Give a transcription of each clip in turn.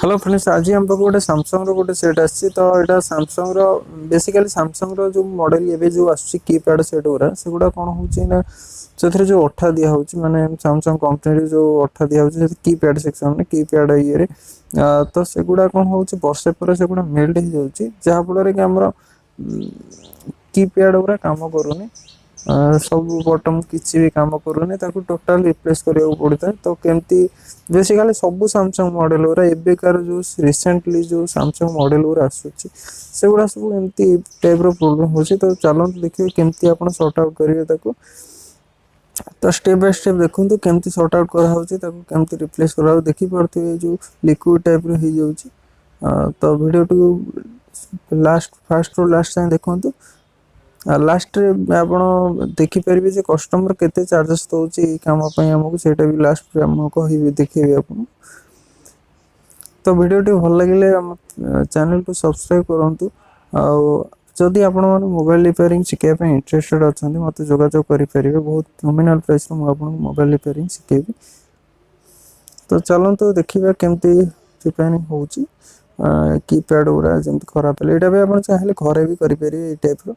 Hello friends, आज हम गोटे सैमसंग गोटे सेट आसी तो यहाँ सैमसंग बेसिकली सैमसंग जो मॉडल एवं जो आस कीपैड सेट गुरा से गुड़ा कौन हो जो अठा दिया माने सैमसंग कंपनी जो अठा दिया कीपैड सेक्शन में कीपैड ये तो सेगुड़ा कौन हो वर्षे पर से मेल्ट हो जाफल कि आम कीपैड गुरा काम करूनी सब बटन किसी भी काम करूनी टोटाल रिप्लेस करा पड़ता है। तो केमती बेसिकली सब सैमसंग मॉडल गुरा एबेकार जो रिसेंटली जो सैमसंग मॉडल गुरा से गुड़ा सब एमती टाइप प्रोब्लेम हो। तो चलते देखिए केमती आप सॉर्ट आउट करेंगे। तो स्टेप बाय स्टेप देखो तो केमती सॉर्ट आउट करामती रिप्लेस करा देखिपे जो लिक्विड टाइप हो। तो वीडियो टी लास्ट फास्ट रू लास्ट जाए देखो लास्ट आप देखिपारे जे कस्टमर केते चार्जेस दौर कम आमको से लास्ट कह देखिए आप। तो वीडियो टी भल लगे चैनल को सब्सक्राइब करूँ। जदि आप मोबाइल रिपेयरिंग शिखापी इंटरेस्टेड अच्छा मत जोगाजोग करेंगे बहुत नॉमिनल प्राइस मुझे मोबाइल रिपेयरिंग शिखेबी। तो चलते देखिए केमती रिपेयरिंग हो कीपैड गुरा जमी खराब है यहाँ भी आप चाहिए घरे भी करेंगे ये टाइप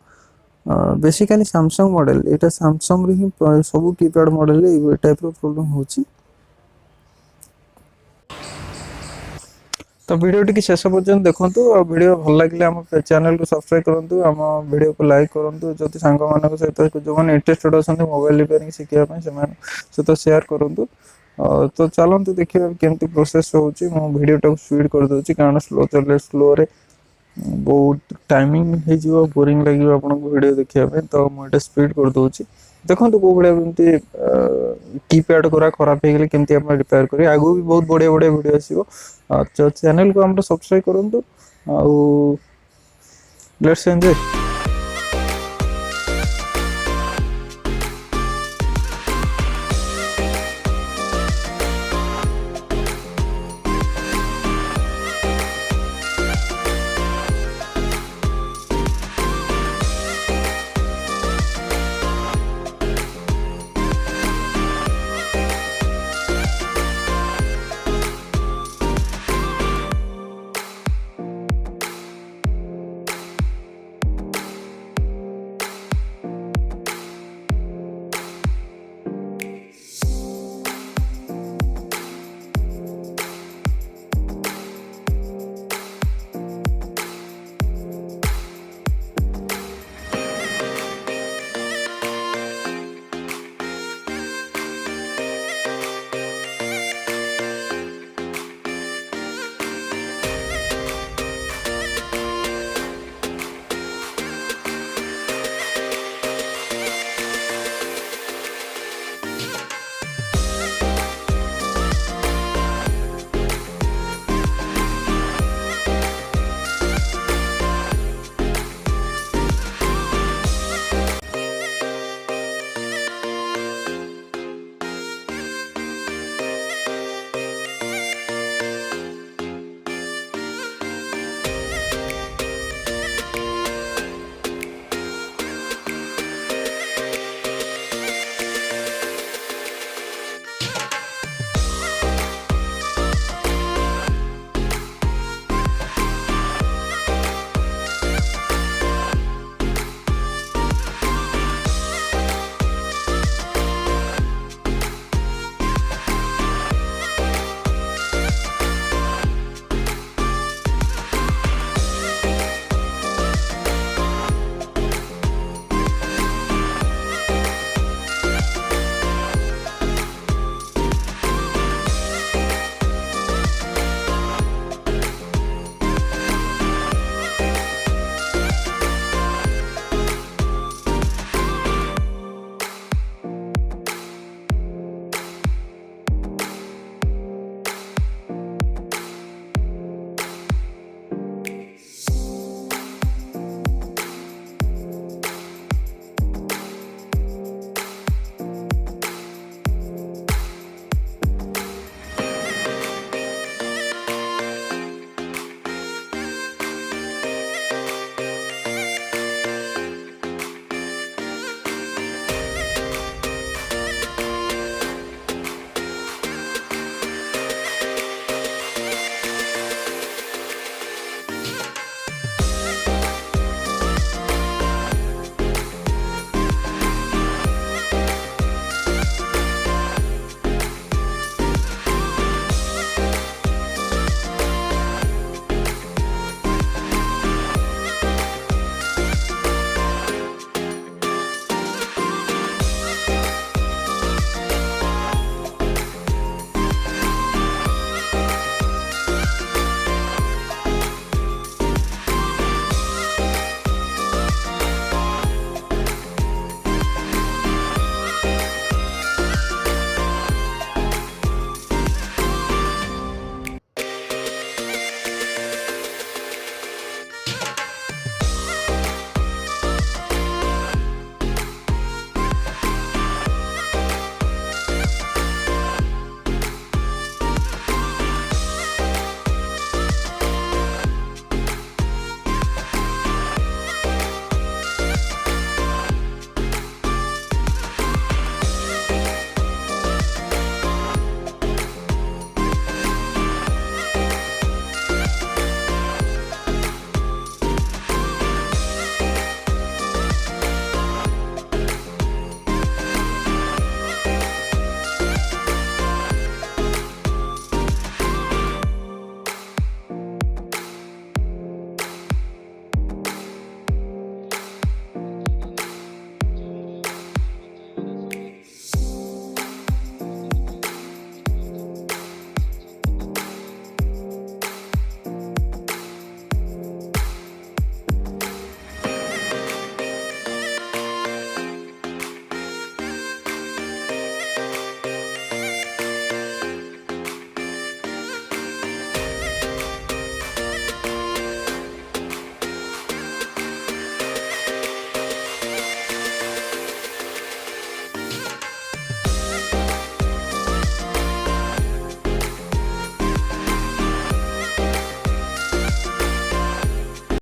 बेसिकली सैमसंग मॉडल यहाँ सैमसंग ही सब कीपैड मॉडल ये टाइप प्रोब्लेम हो। तो वीडियो टी शेष पर्यटन देखूँ और वीडियो भल लगे आम चैनल को सब्सक्राइब करूँ आम वीडियो को लाइक करूँ जब सांग मान सहित जो मैंने इंटरेस्टेड अच्छा मोबाइल रिपेयरिंग शिखापी सहित शेयर करूँ। तो चलते देखिए केमती प्रोसेस होची वीडियो टाक स्पीड कर दूसरी कारण स्लो चले स्लो रे बहुत टाइमिंग हो बोरिंग लगे आपको वीडियो देखिए। तो मुझे स्पीड कर दूसरी देखो कौ भाई कीपैड गुरा खराब हो गले केमती आप रिपेयर करेंगे आगू भी बहुत बढ़िया बढ़िया वीडियो आसो। तो चैनल को हम सब्सक्राइब करूँ। Let's enjoy.